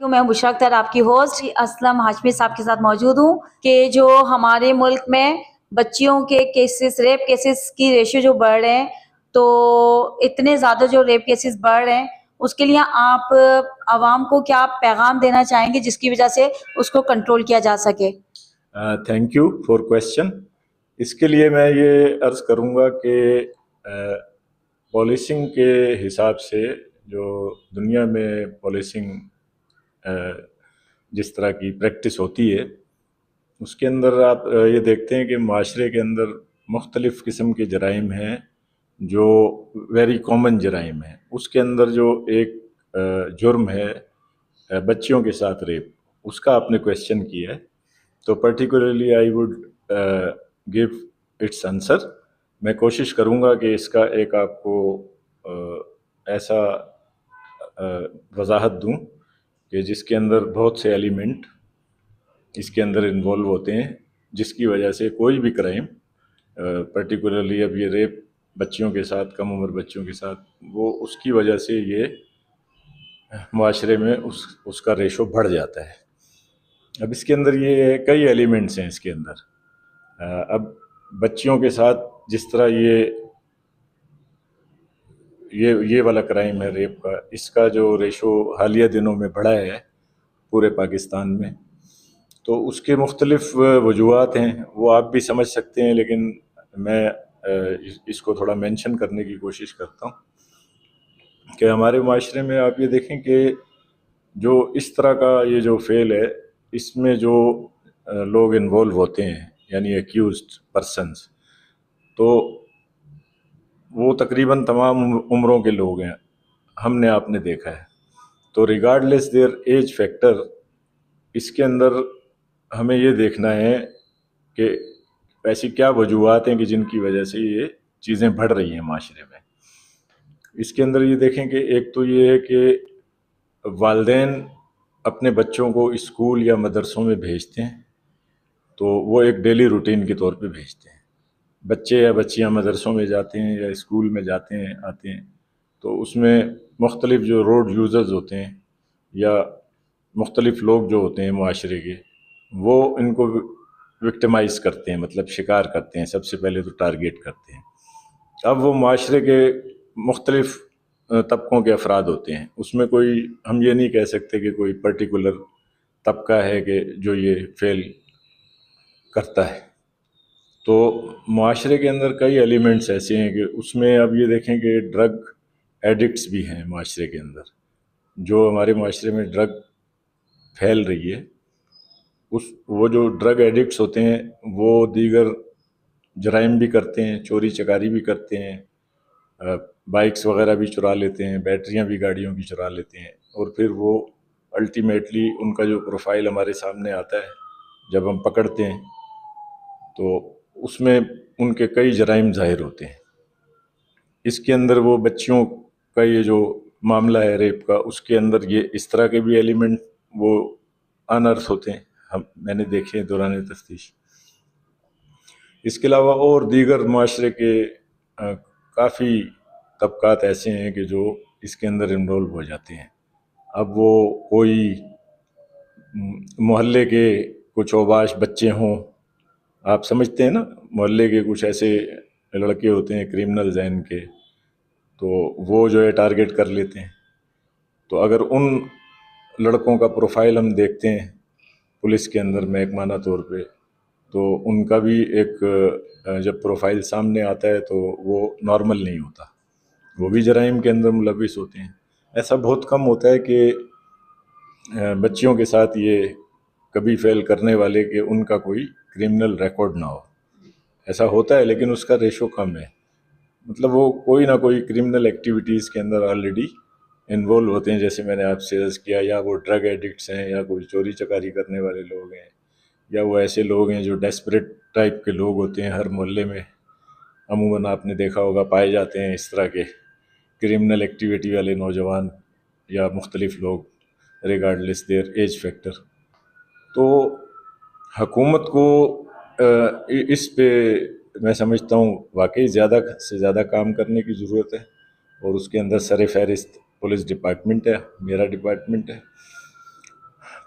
تو میں بشرا اختر آپ کی ہوسٹ اسلم ہاشمی صاحب کے ساتھ موجود ہوں کہ جو ہمارے ملک میں بچیوں کے کیسز، ریپ کیسز کی ریشو جو بڑھ رہے ہیں، تو اتنے زیادہ جو ریپ کیسز بڑھ رہے ہیں، اس کے لیے آپ عوام کو کیا پیغام دینا چاہیں گے جس کی وجہ سے اس کو کنٹرول کیا جا سکے؟ Thank you for question. اس کے لیے میں یہ عرض کروں گا کہ پالیسنگ کے حساب سے جو دنیا میں پالیسنگ جس طرح کی پریکٹس ہوتی ہے، اس کے اندر آپ یہ دیکھتے ہیں کہ معاشرے کے اندر مختلف قسم کے جرائم ہیں جو ویری کامن جرائم ہیں. اس کے اندر جو ایک جرم ہے بچیوں کے ساتھ ریپ، اس کا آپ نے کویسچن کیا ہے، تو particularly I would give its answer. میں کوشش کروں گا کہ اس کا ایک آپ کو ایسا وضاحت دوں کہ جس کے اندر بہت سے ایلیمنٹ اس کے اندر انوالو ہوتے ہیں، جس کی وجہ سے کوئی بھی کرائم، پرٹیکولرلی اب یہ ریپ بچیوں کے ساتھ، کم عمر بچیوں کے ساتھ، وہ اس کی وجہ سے یہ معاشرے میں اس کا ریشو بڑھ جاتا ہے. اب اس کے اندر یہ کئی ایلیمنٹس ہیں اس کے اندر. اب بچیوں کے ساتھ جس طرح یہ والا کرائم ہے ریپ کا، اس کا جو ریشو حالیہ دنوں میں بڑھا ہے پورے پاکستان میں، تو اس کے مختلف وجوہات ہیں، وہ آپ بھی سمجھ سکتے ہیں، لیکن میں اس کو تھوڑا مینشن کرنے کی کوشش کرتا ہوں کہ ہمارے معاشرے میں آپ یہ دیکھیں کہ جو اس طرح کا یہ جو فعل ہے، اس میں جو لوگ انوالو ہوتے ہیں، یعنی ایکیوزڈ پرسنز، تو وہ تقریباً تمام عمروں کے لوگ ہیں، ہم نے آپ نے دیکھا ہے. تو ریگارڈلیس دیئر ایج فیکٹر، اس کے اندر ہمیں یہ دیکھنا ہے کہ ایسی کیا وجوہات ہیں کہ جن کی وجہ سے یہ چیزیں بڑھ رہی ہیں معاشرے میں. اس کے اندر یہ دیکھیں کہ ایک تو یہ ہے کہ والدین اپنے بچوں کو اسکول یا مدرسوں میں بھیجتے ہیں، تو وہ ایک ڈیلی روٹین کے طور پہ بھیجتے ہیں. بچے یا بچیاں مدرسوں میں جاتے ہیں یا اسکول میں جاتے ہیں آتے ہیں، تو اس میں مختلف جو روڈ یوزرز ہوتے ہیں یا مختلف لوگ جو ہوتے ہیں معاشرے کے، وہ ان کو وکٹمائز کرتے ہیں، مطلب شکار کرتے ہیں، سب سے پہلے تو ٹارگیٹ کرتے ہیں. اب وہ معاشرے کے مختلف طبقوں کے افراد ہوتے ہیں، اس میں کوئی ہم یہ نہیں کہہ سکتے کہ کوئی پرٹیکولر طبقہ ہے کہ جو یہ فعل کرتا ہے. تو معاشرے کے اندر کئی ایلیمنٹس ایسے ہیں کہ اس میں اب یہ دیکھیں کہ ڈرگ ایڈکٹس بھی ہیں معاشرے کے اندر. جو ہمارے معاشرے میں ڈرگ پھیل رہی ہے، وہ جو ڈرگ ایڈکٹس ہوتے ہیں وہ دیگر جرائم بھی کرتے ہیں، چوری چکاری بھی کرتے ہیں، بائکس وغیرہ بھی چرا لیتے ہیں، بیٹریاں بھی گاڑیوں کی چرا لیتے ہیں، اور پھر وہ الٹیمیٹلی ان کا جو پروفائل ہمارے سامنے آتا ہے جب ہم پکڑتے ہیں، تو اس میں ان کے کئی جرائم ظاہر ہوتے ہیں. اس کے اندر وہ بچیوں کا یہ جو معاملہ ہے ریپ کا، اس کے اندر یہ اس طرح کے بھی ایلیمنٹ وہ انرتھ ہوتے ہیں، میں نے دیکھے دوران تفتیش. اس کے علاوہ اور دیگر معاشرے کے کافی طبقات ایسے ہیں کہ جو اس کے اندر انرولو ہو جاتے ہیں. اب وہ کوئی محلے کے کچھ اوباش بچے ہوں، آپ سمجھتے ہیں نا، محلے کے کچھ ایسے لڑکے ہوتے ہیں کرمنل ذہن کے، تو وہ جو ہے ٹارگیٹ کر لیتے ہیں. تو اگر ان لڑکوں کا پروفائل ہم دیکھتے ہیں پولیس کے اندر محکمانہ طور پہ، تو ان کا بھی ایک جب پروفائل سامنے آتا ہے تو وہ نارمل نہیں ہوتا، وہ بھی جرائم کے اندر ملوث ہوتے ہیں. ایسا بہت کم ہوتا ہے کہ بچیوں کے ساتھ یہ کبھی فیل کرنے والے کہ ان کا کوئی کرمنل ریکارڈ نہ ہو. ایسا ہوتا ہے لیکن اس کا ریشو کم ہے، مطلب وہ کوئی نہ کوئی کرمنل ایکٹیویٹیز کے اندر آلریڈی انوالو ہوتے ہیں، جیسے میں نے آپ سے عرض کیا، یا وہ ڈرگ ایڈکٹس ہیں، یا کوئی چوری چکاری کرنے والے لوگ ہیں، یا وہ ایسے لوگ ہیں جو ڈیسپریٹ ٹائپ کے لوگ ہوتے ہیں. ہر محلے میں عموماً آپ نے دیکھا ہوگا پائے جاتے ہیں اس طرح کے کرمنل ایکٹیویٹی والے نوجوان یا مختلف لوگ ریگارڈلیس دیئر ایج فیکٹر. تو حکومت کو اس پہ میں سمجھتا ہوں واقعی زیادہ سے زیادہ کام کرنے کی ضرورت ہے، اور اس کے اندر سر فہرست پولیس ڈپارٹمنٹ ہے، میرا ڈپارٹمنٹ ہے.